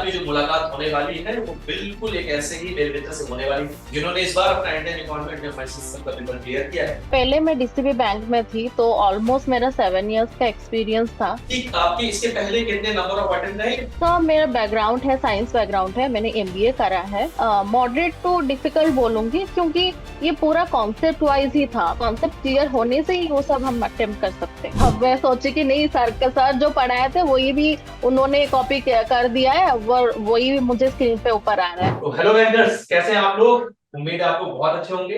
आपकी जो मुलाकात होने वाली है वो बिल्कुल एक ऐसे ही मेरे मित्र से होने वाली है जिन्होंने इस बार अपना Indian economy Indian finance system का पेपर क्लियर किया है। पहले मैं डीसीबी बैंक में थी तो ऑलमोस्ट मेरा 7 इयर्स का एक्सपीरियंस था। ठीक आपके इसके पहले कितने नंबर ऑफ अटेम्प्ट रहे? तो मेरा बैकग्राउंड है, साइंस बैकग्राउंड है, मैंने एमबीए करा है। मॉडरेट टू डिफिकल्ट बोलूंगी क्योंकि ये पूरा कॉन्सेप्ट वाइज ही था। कॉन्सेप्ट क्लियर होने से ही वो सब हम अटेम्प्ट कर सकते हैं। अब मैं सोची कि नहीं, सर जो पढ़ाए थे वही भी उन्होंने कॉपी कर दिया है, वही मुझे स्क्रीन पे ऊपर आ रहा है। तो हेलो बैंकर्स, कैसे हैं आप लोग? उम्मीद है आपको बहुत अच्छे होंगे।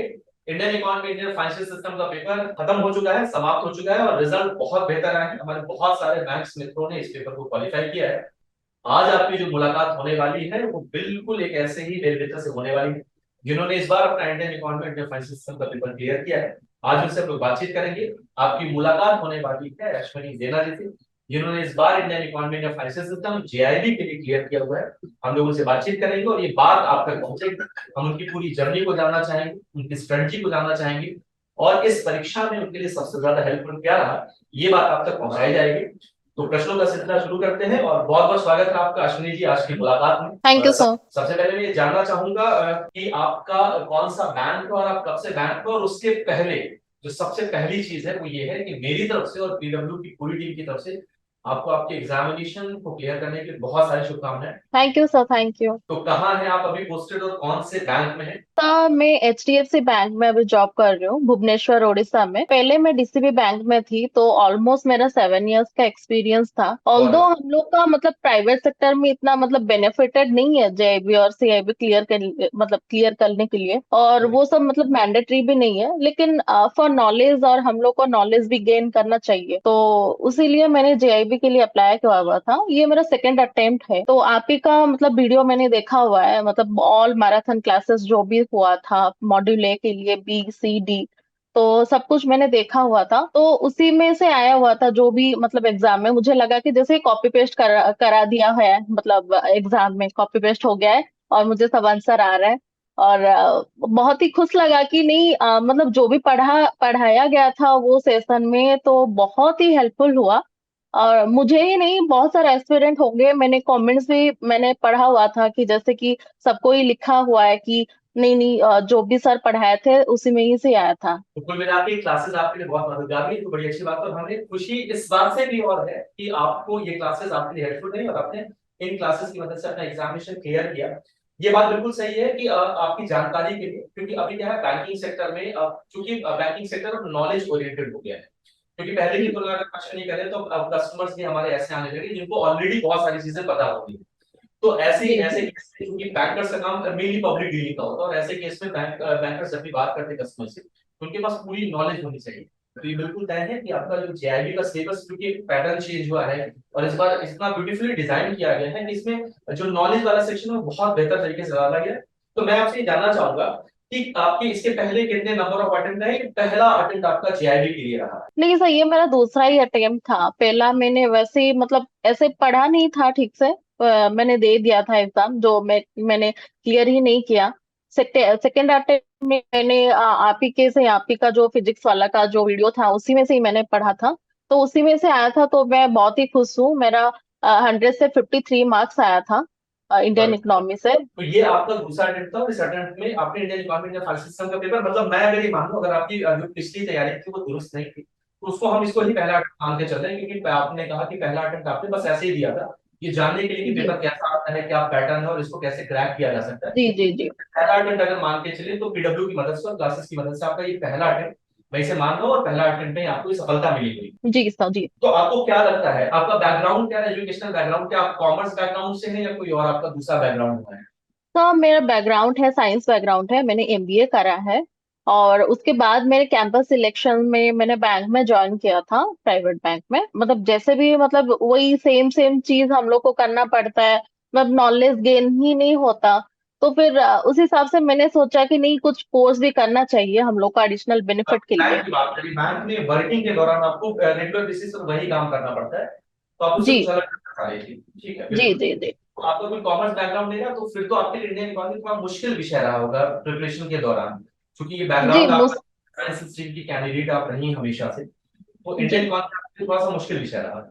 Indian economy Indian financial system का पेपर खत्म हो चुका है, समाप्त हो चुका है और रिजल्ट बहुत बेहतर आए हैं। हमारे बहुत सारे बैंक्स मित्रों ने इस पेपर को क्वालिफाई किया है। आज आपकी जो मुलाकात होने वाली है वो बिल्कुल एक ऐसे ही मेरे मित्र से होने वाली है जिन्होंने इस बार अपना Indian economy Indian financial system का पेपर क्लियर किया है। आज उनसे हम लोग बातचीत करेंगे। आपकी मुलाकात होने वाली है अश्विनी जेना जी से, जिन्होंने इस बार Indian economy Indian financial system JIB के लिए क्लियर किया हुआ है। हम लोग उनसे बातचीत करेंगे और ये बात आप तक पहुंचेगी। हम उनकी पूरी जर्नी को जानना चाहेंगे, उनकी स्ट्रेटजी को जानना चाहेंगे और इस परीक्षा में उनके लिए सबसे ज्यादा हेल्पफुल क्या रहा, ये बात आप तक पहुंचाई जाएगी। तो प्रश्नों का सिलसिला शुरू करते हैं और बहुत बहुत स्वागत है आपका अश्विनी जी आज की मुलाकात में। Thank you sir. सबसे पहले मैं ये जानना चाहूंगा कि आपका कौन सा बैंक है और आप कब से बैंक में, और उसके पहले जो सबसे पहली चीज है वो ये है कि मेरी तरफ से और पीडब्ल्यू की पूरी टीम की तरफ से आपको आपके एग्जामिनेशन को क्लियर करने की बहुत सारी शुभकामनाएं। Thank you sir, thank you. तो कहाँ है आप अभी पोस्टेड और कौन से बैंक में है? मैं एचडीएफसी बैंक में अभी जॉब कर रही हूँ, भुवनेश्वर उड़ीसा में। पहले मैं डीसीबी बैंक में थी तो ऑलमोस्ट मेरा 7 इयर्स का एक्सपीरियंस था। ऑल्दो और हम लोग का मतलब प्राइवेट सेक्टर में इतना मतलब बेनिफिटेड नहीं है जेआईबी और सीआईबी क्लियर करने के लिए, और वो सब मतलब मैंडेटरी भी नहीं है, लेकिन फॉर नॉलेज और हम लोग को नॉलेज भी गेन करना चाहिए, तो उसीलिए मैंने जेआईबी के लिए अप्लाई किया हुआ था। ये मेरा सेकेंड अटेम्प्ट है। तो आप ही का मतलब वीडियो मैंने देखा हुआ है, मतलब ऑल मैराथन क्लासेस जो भी हुआ था मॉड्यूल ए के लिए, बी सी डी, तो सब कुछ मैंने देखा हुआ था। तो उसी में से आया हुआ था जो भी मतलब एग्जाम में मुझे लगा कि जैसे कॉपी पेस्ट करा दिया है, मतलब एग्जाम में कॉपी पेस्ट हो गया है और मुझे सब आंसर आ रहा है। और बहुत ही खुश लगा कि नहीं, मतलब जो भी पढ़ाया गया था वो सेशन में तो बहुत ही हेल्पफुल हुआ। और मुझे ही नहीं, बहुत सारे एस्पिरेंट होंगे, मैंने कमेंट्स भी मैंने पढ़ा हुआ था कि जैसे कि सबको ही लिखा हुआ है कि नहीं नहीं, जो भी सर पढ़ाए थे उसी में ही से आया था। तो कुल मिला के क्लासेस आपके लिए बहुत मददगार हुई, तो बड़ी अच्छी बात है। और हमें खुशी इस बात से भी और है कि आपको ये क्लासेस आपके लिए हेल्पफुल रही और आपने इन क्लासेस की मदद से अपना एग्जामिनेशन क्लियर किया। ये बात बिल्कुल सही है कि आपकी जानकारी के लिए, क्योंकि अभी क्या है बैंकिंग सेक्टर में, चूंकि बैंकिंग सेक्टर नॉलेज ओरिएंटेड हो गया है। क्योंकि पहले की तुलना अगर क्वेश्चन नहीं करें तो अब कस्टमर्स भी हमारे ऐसे आने लगे जिनको ऑलरेडी बहुत सारी चीजें पता होती है। तो ऐसे जी ऐसे जी केस में, क्योंकि बैंकर्स का काम मेनली पब्लिक डीलिंग का होता है, और ऐसे केस में बैंकर्स जब भी बात करते हैं कस्टमर से तो उनके पास पूरी नॉलेज होनी चाहिए। तो ये बिल्कुल तय है कि आपका जो जेआईबी का सिलेबस, क्योंकि पैटर्न चेंज हुआ है और इस बार इतना ब्यूटीफुली डिजाइन किया गया है कि इसमें जो नॉलेज वाला सेक्शन है वो बहुत बेहतर तरीके से डाला गया है। तो मैं आपसे ये जानना चाहूंगा कि आपके इसके पहले कितने नंबर ऑफ अटेम्प्ट रहे? पहला अटेम्प्ट आपका जेआईबी के लिए रहा? नहीं सर, ये मेरा दूसरा ही अटेम्प्ट था। पहला मैंने वैसे ही मतलब ऐसे पढ़ा नहीं था ठीक से, मैंने दे दिया था एग्जाम, जो मैंने क्लियर ही नहीं किया। सेकेंड अटेम्प्ट में मैंने आप ही के से, आप ही का जो फिजिक्स वाला का जो वीडियो था उसी में से ही मैंने पढ़ा था, तो उसी में से आया था। तो मैं बहुत ही खुश हूँ, मेरा 100 से 53 मार्क्स आया था इंडियन इकोनॉमी से। तो ये आपका दूसरा अटेम्प्ट था और इस अटेम्प्ट में आपने Indian economy Indian finance system का पेपर, मतलब मैं अगर ये मानूं, अगर आपकी जो पिछली तैयारी थी वो दुरुस्त नहीं थी तो उसको हम इसको ही पहला अटेम्प्ट मान के चल रहे हैं, क्योंकि आपने कहा कि पहला अटेम्प्ट आपने बस ऐसे ही दिया था ये जानने के लिए कि जी पेपर कैसा आता है, क्या पैटर्न है और इसको कैसे क्रैक किया जा सकता है। जी जी जी पहला अटेम्प्ट अगर मान के चले तो पीडब्ल्यू की मदद से और क्लासेस की मदद से आपका ये पहला अटेम्प्ट, मैं इसे मान रहा हूँ, और पहला अटेम्प्ट में आपको ये सफलता मिली हुई। जी सर जी। तो आपको क्या लगता है, आपका बैकग्राउंड क्या है, एजुकेशनल बैकग्राउंड क्या, आप कॉमर्स बैकग्राउंड से हैं या कोई और आपका दूसरा बैकग्राउंड है? तो मेरा बैकग्राउंड है, साइंस बैकग्राउंड है, मैंने एमबीए करा है। और उसके बाद मेरे कैंपस सिलेक्शन में मैंने बैंक में ज्वाइन किया था, प्राइवेट बैंक में। मतलब जैसे भी मतलब वही सेम सेम चीज हम लोग को करना पड़ता है, मतलब नॉलेज गेन ही नहीं होता। तो फिर उस हिसाब से मैंने सोचा कि नहीं, कुछ कोर्स भी करना चाहिए हम लोग का एडिशनल बेनिफिट के लिए। बैंक की बात करी, बैंक में वर्किंग के दौरान आपको रेगुलर बेसिस पर वही काम करना पड़ता है, तो आप उससे जी कुछ अलग कर रही थी। ठीक है, जी बिल्कुल। जी जी। तो आपका कोई कॉमर्स बैकग्राउंड नहीं रहा तो फिर तो आपके लिए इंडियन इकोनॉमी थोड़ा मुश्किल विषय रहा होगा प्रिपरेशन के दौरान, क्योंकि ये जी बैकग्राउंड आपका साइंस स्ट्रीम की कैंडिडेट आप रही हमेशा से, तो इंडियन जी इकोनॉमी थोड़ा सा मुश्किल विषय रहा।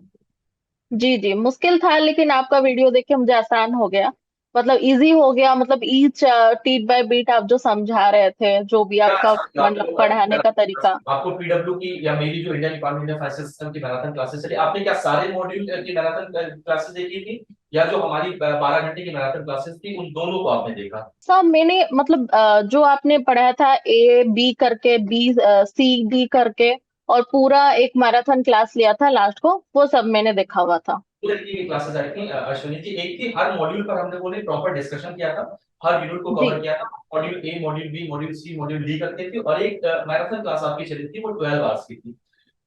जी जी, मुश्किल था, लेकिन आपका वीडियो देख के मुझे आसान हो गया, मतलब इजी हो गया, मतलब ईच टीट बाय बीट आप जो समझा रहे थे, जो भी क्या आपका अच्छा मतलब पढ़ाने का तरीका। आपको पीडब्ल्यू की या मेरी जो इंडियन इकोनॉमी में फाइनेंशियल सिस्टम की मैराथन क्लासेस चली, आपने क्या सारे मॉड्यूल की मैराथन क्लासेस देखी थी, या जो हमारी 12 घंटे की मैराथन क्लासेस थी उन दोनों को आपने देखा? सब मैंने मतलब जो आपने पढ़ाया था ए बी करके, बी सी डी करके, और पूरा एक मैराथन क्लास लिया था लास्ट को, वो सब मैंने देखा हुआ था। दो तरीके की क्लासेस आई थी अश्विनी जी। एक थी हर मॉड्यूल पर हम लोगों ने प्रॉपर डिस्कशन किया था, हर यूनिट को जी कवर किया था, module A, module B, module C, module D करके थी, और एक मैराथन क्लास आपकी चली थी, वो 12 आवर्स की थी।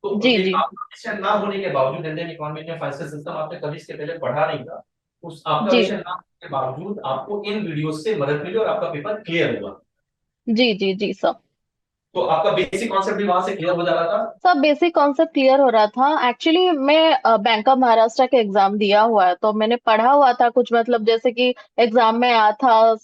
तो जी ये जी आपका विषय ना होने के बावजूद, इंडियन इकोनॉमी में फाइनेंशियल सिस्टम आपने कभी इसके पहले पढ़ा नहीं था, उस आपका जी विषय ना होने के बावजूद आपको इन वीडियो से मदद मिली और आपका पेपर क्लियर हुआ। जी जी जी सब तो आपका बेसिक कॉन्सेप्ट भी वहां से क्लियर हो जा रहा था। सब बेसिक कॉन्सेप्ट क्लियर हो रहा था। एक्चुअली मैं बैंक ऑफ महाराष्ट्र का एग्जाम दिया हुआ है, तो मैंने पढ़ा हुआ था कुछ, मतलब जैसे कि एग्जाम में आया था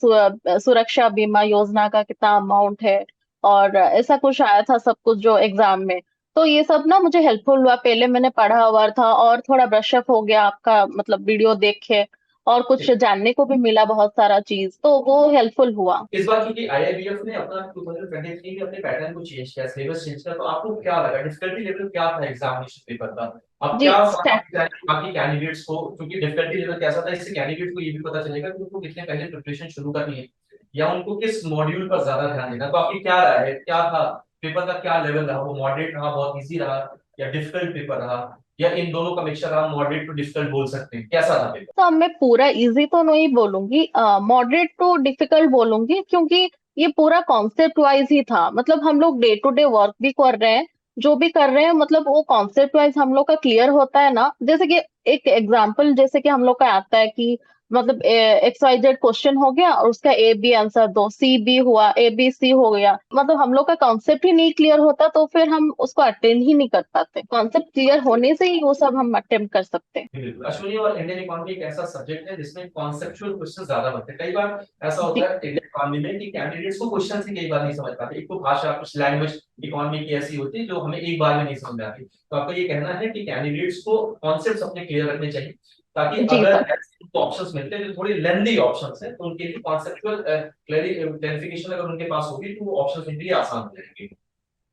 सुरक्षा बीमा योजना का कितना अमाउंट है, और ऐसा कुछ आया था सब कुछ जो एग्जाम में। तो ये सब ना मुझे हेल्पफुल हुआ, पहले मैंने पढ़ा हुआ था, और थोड़ा ब्रशअप हो गया आपका मतलब वीडियो देख के, और कुछ जानने को भी मिला बहुत सारा चीज, तो वो हेल्पफुल हुआ। इस बार क्योंकि आईआईबीएफ ने अपना 2023 में अपने पैटर्न को चेंज किया, सिलेबस चेंज किया, तो आपको क्या लगा, डिफिकल्टी लेवल क्या था एग्जामिनेशन पेपर का? अब जी क्या स्टैट बाकी कैंडिडेट्स को, क्योंकि डिफिकल्टी लेवल कैसा था, इससे कैंडिडेट को ये भी पता चलेगा कि उनको कितने पहले प्रिपरेशन शुरू करनी है, या उनको किस मॉड्यूल पर ज्यादा ध्यान देना। तो आपकी क्या राय है, क्या था पेपर का, क्या लेवल रहा, वो मॉडरेट रहा, बहुत इजी रहा, या डिफिकल्ट पेपर रहा, या इन दोनों का मिक्सचर रहा, मॉडरेट टू डिफिकल्ट बोल सकते हैं, कैसा था पेपर? तो मैं पूरा इजी तो नहीं बोलूंगी, मॉडरेट टू डिफिकल्ट बोलूंगी, क्योंकि ये पूरा कॉन्सेप्ट वाइज ही था, मतलब हम लोग डे टू डे वर्क भी कर रहे हैं, जो भी कर रहे हैं, मतलब वो कॉन्सेप्ट वाइज हम लोग का क्लियर होता है ना। जैसे कि एक एग्जांपल जैसे कि हम लोग का आता है कि मतलब एक्स वाई जेड क्वेश्चन हो गया, और उसका ए बी आंसर दो, सी बी हुआ, ए बी सी हो गया, मतलब हम लोग का कॉन्सेप्ट ही नहीं क्लियर होता, तो फिर हम उसको अटेंड ही नहीं कर पाते। कॉन्सेप्ट क्लियर होने से ही वो सब हम अटेम्प्ट कर सकते हैं। बिल्कुल अश्विनी, और इंडियन इकोनॉमी एक ऐसा सब्जेक्ट है जिसमें कॉन्सेप्चुअल क्वेश्चन ज्यादा बनते हैं। कई बार ऐसा होता जी है इंडियन इकोनॉमी में कि कैंडिडेट्स को क्वेश्चन ही कई बार नहीं समझ पाते, एक तो भाषा, कुछ लैंग्वेज इकोनॉमी की ऐसी होती है जो हमें एक बार में नहीं समझ में आती। तो आपका ये कहना है कि कैंडिडेट्स को कॉन्सेप्ट अपने क्लियर रखने चाहिए, ताकि जी अगर सर। ऐसे ऑप्शंस मिलते हैं जो थोड़ी लेंदी ऑप्शंस हैं, तो उनके लिए कॉन्सेप्चुअल क्लैरिफिकेशन अगर उनके पास होगी तो वो ऑप्शंस उनके लिए आसान हो जाएंगे।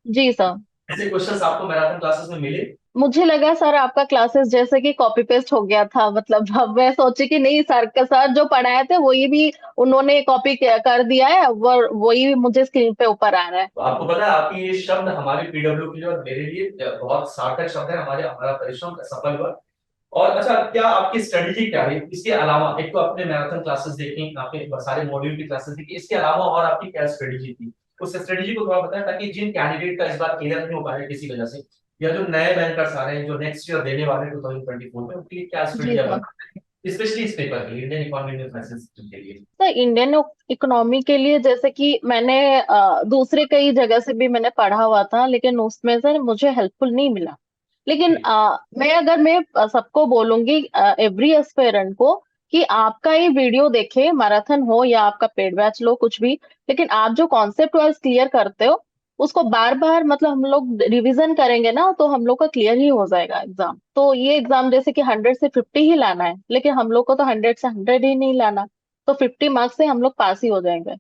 जी सर। ऐसे क्वेश्चंस आपको मैराथन क्लासेस में मिले? मुझे लगा सर आपका क्लासेस जैसे कि कॉपी पेस्ट हो गया था, मतलब अब मैं सोची कि नहीं, सर का सर जो पढ़ाए थे वही भी उन्होंने कॉपी कर दिया है, वो वही मुझे स्क्रीन पे ऊपर आ रहा है। तो आपको पता है, आपकी ये शब्द हमारे पीडब्ल्यू के लिए और मेरे लिए बहुत सार्थक शब्द है, हमारा परिश्रम सफल हुआ। और अच्छा, क्या आपकी स्ट्रेटेजी क्या है इसके अलावा? एक तो आपने मैराथन क्लासेस देखी, आपने सारे मॉड्यूल की क्लासेस देखी, इसके अलावा और आपकी क्या स्ट्रेटेजी थी? उस स्ट्रेटेजी को थोड़ा बताएं, ताकि जिन कैंडिडेट का इस बार क्लियर नहीं हो पाया किसी वजह से, या जो नए बैंकर्स आ रहे हैं जो नेक्स्ट ईयर देने वाले हैं 2024 में, उनके लिए क्या जी स्ट्रेटेजी सर। बना, स्पेशली इस पेपर के लिए, इंडियन इकोनॉमी में फाइनेंशियल सिस्टम के लिए? सर इंडियन इकोनॉमी के लिए जैसे कि मैंने दूसरे कई जगह से भी मैंने पढ़ा हुआ था, लेकिन उसमें सर मुझे हेल्पफुल नहीं मिला। लेकिन मैं सबको बोलूंगी, एवरी एस्पिरेंट को, कि आपका ये वीडियो देखे, मैराथन हो या आपका पेड बैच लो, कुछ भी, लेकिन आप जो कॉन्सेप्ट वाइज क्लियर करते हो, उसको बार बार मतलब हम लोग रिवीजन करेंगे ना, तो हम लोग का क्लियर ही हो जाएगा एग्जाम। तो ये एग्जाम जैसे कि 100 से 50 ही लाना है, लेकिन हम लोग को तो 100 से 100 ही नहीं लाना, तो 50 मार्क्स से हम लोग पास ही हो जाएंगे।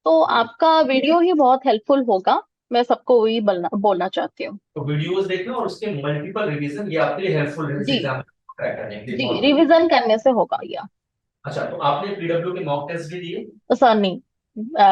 तो आपका वीडियो ही बहुत हेल्पफुल होगा, मैं सबको वही बोलना चाहती हूँ। तो वीडियोस देखना और उसके मल्टीपल रिवीजन, ये आपके लिए हेल्पफुल है इस जी एग्जाम क्रैक करने के लिए, जी, बहुत बढ़िया। रिवीजन करने से होगा या। अच्छा, तो आपने पीडब्ल्यू के मॉक टेस्ट भी दिए? सर नहीं,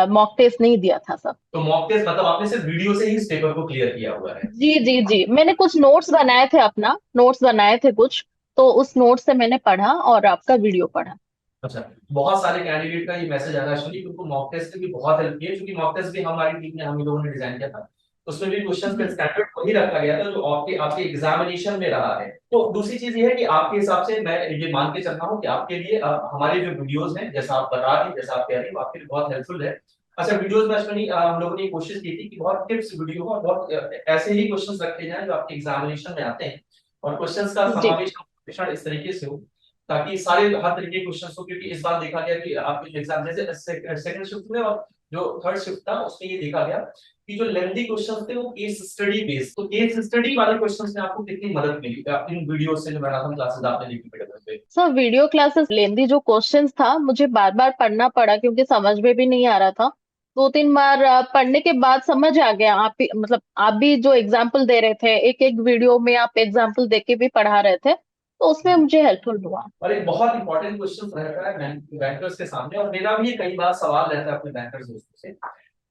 मॉक टेस्ट नहीं दिया था सर। तो मॉक टेस्ट मतलब आपने सिर्फ वीडियो से ही इस पेपर को क्लियर किया हुआ है? जी जी जी, मैंने कुछ नोट्स बनाए थे, अपना नोट्स बनाए थे कुछ, तो उस नोट से मैंने पढ़ा और आपका वीडियो पढ़ा। अच्छा, बहुत सारे कैंडिडेट का ये मैसेज आ रहा है एक्चुअली, उनको मॉक टेस्ट की भी बहुत हेल्प की है, क्योंकि मॉक टेस्ट भी हमारी टीम ने, हम ही लोगों ने डिजाइन किया था। उसमें भी क्वेश्चंस का जी स्टैंडर्ड वही रखा गया था जो आपके आपके एग्जामिनेशन में रहा है। तो दूसरी चीज ये है कि आपके हिसाब से मैं ये मान के चल रहा हूँ कि आपके लिए हमारे जो वीडियोस हैं, जैसा आप बता रही, जैसा आप कह रही हो, आपके लिए बहुत हेल्पफुल है। अच्छा, वीडियोस में अश्विनी हम लोगों ने ये कोशिश की थी कि बहुत टिप्स वीडियो और बहुत ऐसे ही क्वेश्चंस रखे जाएं जो आपके एग्जामिनेशन में आते हैं, और क्वेश्चंस का जी समावेश इस तरीके से हो ताकि सारे हर तरीके के क्वेश्चंस हो, क्योंकि इस बार देखा गया कि आपके जो एग्जाम जैसे सेकंड शिफ्ट में और जो थर्ड शिफ्ट था उसमें ये देखा गया कि जो लेंथी क्वेश्चंस थे वो केस स्टडी बेस्ड, तो केस स्टडी वाले क्वेश्चंस में आपको कितनी मदद मिली इन वीडियो से, जो मैराथन क्लासेस आपने ली पे? सर वीडियो क्लासेस लेंदी जो क्वेश्चंस था मुझे बार बार पढ़ना पड़ा क्योंकि समझ में भी नहीं आ रहा था। दो तीन बार पढ़ने के बाद समझ आ गया। आप मतलब आप भी जो एग्जाम्पल दे रहे थे, एक एक वीडियो में आप एग्जाम्पल दे के भी पढ़ा रहे थे, तो उसमें मुझे हेल्पफुल हुआ। और एक बहुत इंपॉर्टेंट क्वेश्चन रहता है बैंकर्स के सामने, और मेरा भी कई बार सवाल रहता है अपने बैंकर्स दोस्तों से,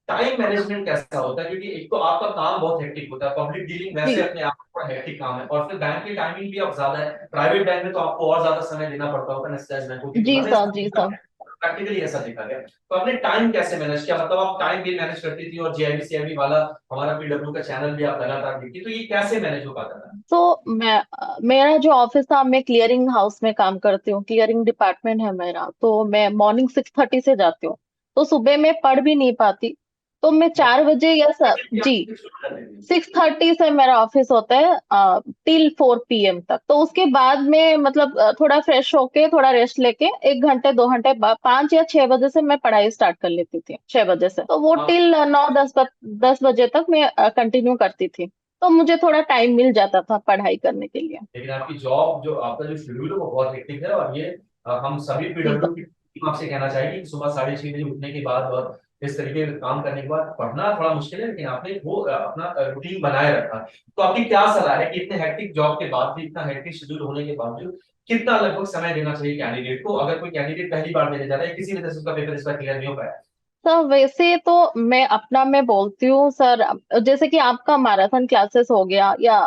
टाइम मैनेजमेंट कैसा होता है? क्योंकि एक तो आपका काम बहुत हेक्टिक होता है, पब्लिक डीलिंग वैसे जी अपने आप में बड़ा हेक्टिक काम है, और फिर बैंक की टाइमिंग भी अब ज्यादा है, प्राइवेट बैंक में तो आपको और ज्यादा समय देना पड़ता होगा नेशनलाइज्ड बैंकों की जी तुलना में, सर, जी सर। प्रैक्टिकली ऐसा देखा गया। तो आपने टाइम कैसे मैनेज किया? मतलब आप टाइम भी मैनेज करती थी, और जेआईबी सीआईबी वाला हमारा पीडब्ल्यू का चैनल भी आप लगातार देखती, तो ये कैसे मैनेज हो पाता था? तो मेरा जो ऑफिस था, मैं क्लियरिंग हाउस में काम करती हूँ, क्लियरिंग डिपार्टमेंट है मेरा। तो मैं मॉर्निंग 6:30 से जाती हूँ, तो सुबह मैं पढ़ भी नहीं पाती। तो मैं 4 बजे या जी, 6:30 से मेरा ऑफिस होता है टिल 4 PM तक। तो उसके बाद में मतलब थोड़ा फ्रेश होके थोड़ा रेस्ट लेके 1 घंटे 2 घंटे बाद 5 या 6 बजे से मैं पढ़ाई स्टार्ट कर लेती थी, 6 बजे से। तो वो टिल 9 10 10 बजे तक मैं कंटिन्यू करती थी। तो मुझे थोड़ा टाइम मिल जाता था पढ़ाई करने के लिए। लेकिन आपकी जॉब, जो आपका जो शेड्यूल है वो बहुत हेक्टिक है, और ये हम सभी जी पीडब्ल्यू सर। की टीम आपसे कहना चाहेगी कि सुबह 6:30 बजे उठने के बाद और इस तरीके का काम करने के बाद पढ़ना थोड़ा मुश्किल है, लेकिन आपने वो अपना रूटीन बनाए रखा। तो आपकी क्या सलाह है कि इतने हेक्टिक जॉब के बाद भी, इतना हेक्टिक शेड्यूल होने के बावजूद, कितना लगभग समय देना चाहिए कैंडिडेट को, अगर कोई कैंडिडेट पहली बार देने जा रहा है, किसी वजह से उसका पेपर इस बार क्लियर नहीं हो पाया? सर वैसे तो मैं बोलती हूँ सर, जैसे कि आपका मैराथन क्लासेस हो गया या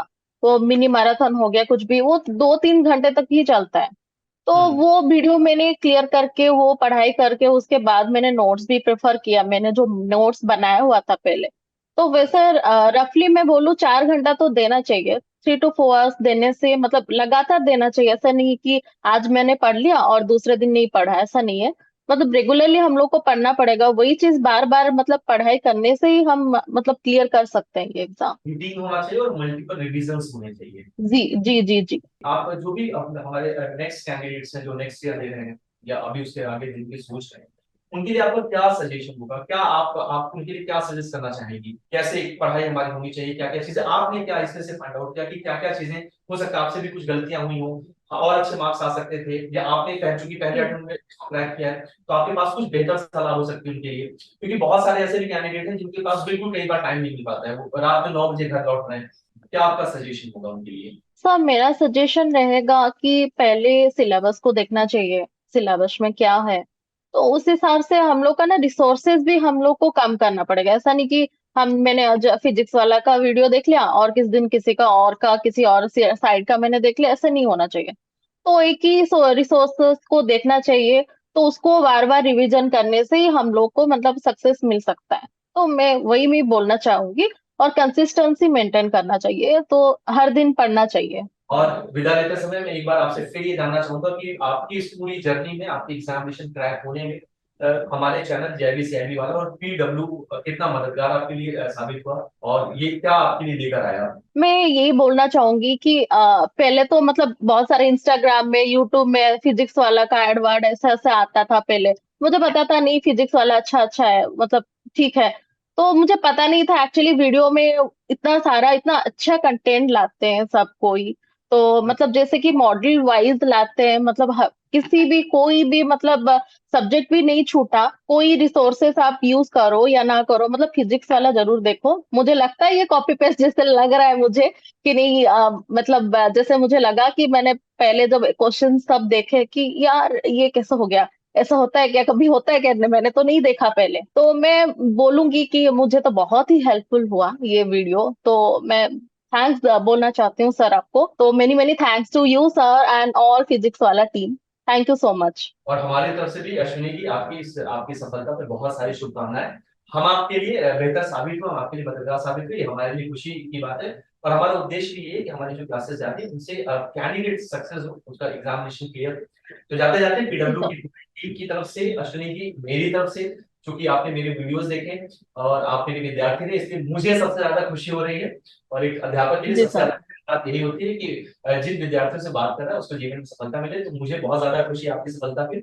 वो मिनी मैराथन हो गया, कुछ भी वो 2 3 घंटे तक ही चलता है। तो हम्म। वो वीडियो मैंने क्लियर करके वो पढ़ाई करके उसके बाद मैंने नोट्स भी प्रेफर किया, मैंने जो नोट्स बनाया हुआ था पहले। तो वैसे रफली मैं बोलूँ 4 घंटा तो देना चाहिए, 3 to 4 hours देने से मतलब लगातार देना चाहिए। ऐसा नहीं कि आज मैंने पढ़ लिया और दूसरे दिन नहीं पढ़ा, ऐसा नहीं है। मतलब रेगुलरली हम लोग को पढ़ना पड़ेगा, वही चीज बार बार मतलब पढ़ाई करने से ही हम मतलब क्लियर कर सकते हैं ये एग्जाम। रूटीन होना चाहिए और मल्टीपल रिविजन्स होने चाहिए। जी जी जी जी। आप जो भी हमारे नेक्स्ट कैंडिडेट्स हैं जो नेक्स्ट ईयर दे रहे हैं, या अभी उसके आगे जिनकी सोच रहे हैं, उनके लिए आपका क्या सजेशन होगा? क्या आप उनके लिए क्या सजेस्ट करना चाहेंगी? कैसे पढ़ाई हमारी होनी चाहिए? क्या क्या चीजें आपने क्या इसमें से फाइंड आउट किया कि क्या क्या चीजें, हो सकता है आपसे भी कुछ गलतियां हुई हो, और अच्छे मार्क्स आ सकते थे, या आपने कह चुकी पहले जी अटेम्प्ट में क्रैक किया है, तो आपके पास कुछ बेहतर सलाह हो सकती है उनके लिए? क्योंकि बहुत सारे ऐसे भी कैंडिडेट हैं जिनके पास बिल्कुल कई बार टाइम नहीं मिल पाता है, वो रात में 9 बजे घर लौट रहे हैं। क्या आपका सजेशन होगा उनके लिए? सर मेरा सजेशन रहेगा कि पहले सिलेबस को देखना चाहिए, सिलेबस में क्या है। तो उस हिसाब से हम लोग का ना रिसोर्सेज भी हम लोग को कम करना पड़ेगा। ऐसा नहीं कि मैंने आज फिजिक्स वाला का वीडियो देख लिया और किस दिन किसी का और का किसी और साइड का मैंने देख लिया, ऐसा नहीं होना चाहिए। तो एक ही रिसोर्सेस को देखना चाहिए। तो उसको बार बार रिवीजन करने से ही हम लोग को मतलब सक्सेस मिल सकता है। तो मैं बोलना चाहूंगी। और कंसिस्टेंसी मेंटेन करना चाहिए, तो हर दिन पढ़ना चाहिए। और विदा लेते समय मैं एक बार आपसे फिर ये जानना चाहूंगा कि आपकी इस पूरी जर्नी में, आपकी एग्जामिनेशन क्रैक होने में हमारे चैनल जेबी सीआईबी वाला और पीडब्ल्यू कितना मददगार आपके लिए साबित हुआ, और ये क्या आपके लिए लेकर आया? मैं यही बोलना चाहूंगी कि पहले तो मतलब बहुत सारे इंस्टाग्राम में यूट्यूब में फिजिक्स वाला का एड वर्ड ऐसा ऐसा आता था पहले। मुझे पता था नहीं फिजिक्स वाला अच्छा अच्छा है, मतलब ठीक है। तो मुझे पता नहीं था एक्चुअली वीडियो में इतना सारा इतना अच्छा कंटेंट लाते हैं सब कोई। तो मतलब जैसे कि मॉडल वाइज लाते हैं, मतलब किसी भी कोई भी मतलब सब्जेक्ट भी नहीं छूटा। कोई रिसोर्सेस आप यूज करो या ना करो, मतलब फिजिक्स वाला जरूर देखो। मुझे लगता है ये कॉपी पेस्ट जैसे लग रहा है मुझे कि नहीं, मतलब जैसे मुझे लगा कि मैंने पहले जब क्वेश्चन सब देखे कि यार ये कैसे हो गया, ऐसा होता है क्या, कभी होता है क्या, मैंने तो नहीं देखा पहले। तो मैं बोलूंगी कि मुझे तो बहुत ही हेल्पफुल हुआ ये वीडियो। तो मैं थैंक्स बोलना चाहती हूँ सर आपको। तो many many thanks to you sir and all physics वाला team. Thank you so much. और हमारी तरफ से भी अश्विनी जी, आपकी सफलता पे बहुत सारी शुभकामनाएं। हम आपके लिए बेहतर साबित हो, हम आपके लिए मददगार साबित हुए, ये हमारे लिए खुशी की बात है। और हमारा उद्देश्य भी ये है कि हमारी जो क्लासेस जाती है उनसे कैंडिडेट सक्सेस हो, उसका एग्जामिनेशन क्लियर हो। तो जाते जाते जी पीडब्ल्यू सर। की टीम की तरफ से, अश्विनी जी मेरी तरफ से, चूंकि आपने मेरे वीडियोस देखे और आप मेरे विद्यार्थी थे, इसलिए मुझे सबसे ज्यादा खुशी हो रही है। और एक अध्यापक के लिए जी सबसे सर। ज्यादा बात यही होती है कि जिन विद्यार्थियों से बात कर रहा है उसको जीवन में सफलता मिले, तो मुझे बहुत ज्यादा खुशी है आपकी सफलता पे।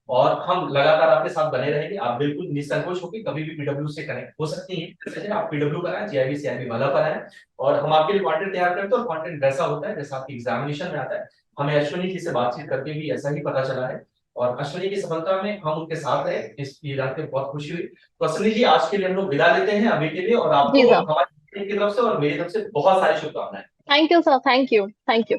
और हम लगातार आपके साथ बने रहेंगे। आप बिल्कुल निसंकोच होकर कभी भी पीडब्ल्यू से कनेक्ट हो सकती हैं। जैसे आप पीडब्ल्यू कराएं, जीआईबी सीआईबी वाला कराएं, और हम आपके लिए कंटेंट तैयार करते हैं। और कंटेंट वैसा होता है जैसा आपकी एग्जामिनेशन में आता है। हमें अश्विनी जी से बातचीत करके भी ऐसा ही पता चला है, और अश्विनी की सफलता में हम उनके साथ रहे, इस ये जान के बहुत खुशी हुई। तो अश्विनी जी, आज के लिए हम लोग विदा लेते हैं अभी के लिए, और जी आपको सर। हमारी टीम की तरफ से और मेरी तरफ से बहुत सारी शुभकामनाएं। Thank you sir, thank you, thank you.